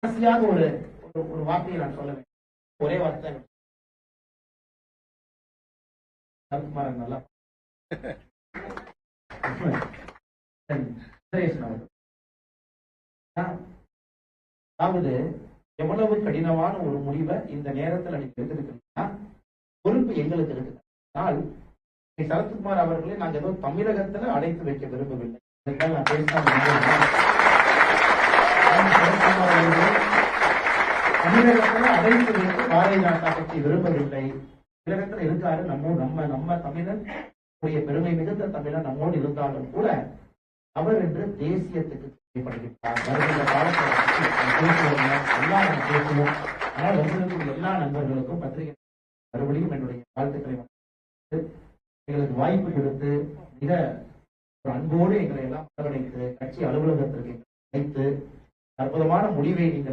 கடைசியாக ஒரு ஒரு வார்த்தையை நான் சொல்ல வேண்டும். ஒரே வார்த்தை நல்லா அதாவது எவ்வளவு கடினமான ஒரு முடிவை இந்த நேரத்தில் நீங்க எடுத்திருக்கீங்கன்னா பொறுப்பு எங்களுக்கு இருக்கு. ஆனால் சரத்குமார் அவர்களை நாங்கள் ஏதோ தமிழகத்துல அடைத்து வைக்க விரும்பவில்லை. நான் தமிழகத்துல அடைத்து வைத்து பாரதிய ஜனதா கட்சி விரும்பவில்லை. தமிழகத்துல இருக்காரு நம்ம தமிழன் பெருமை மிகுந்த தமிழன் நம்மோடு இருந்தாலும் கூட அவர் என்று தேசியத்துக்கு தேவைப்படுகின்றார். வருகின்ற காலத்தில் எல்லா பேசுவோம். ஆனால் வந்திருக்கும் எல்லா நண்பர்களுக்கும் பத்திரிகை மறுபடியும் என்னுடைய வாழ்த்துக்களை எங்களுக்கு வாய்ப்பு கொடுத்து மிக ஒரு அன்போடு எங்களை எல்லாம் அரவணைத்து கட்சி அலுவலகத்திற்கு அழைத்து அற்புதமான முடிவை நீங்கள்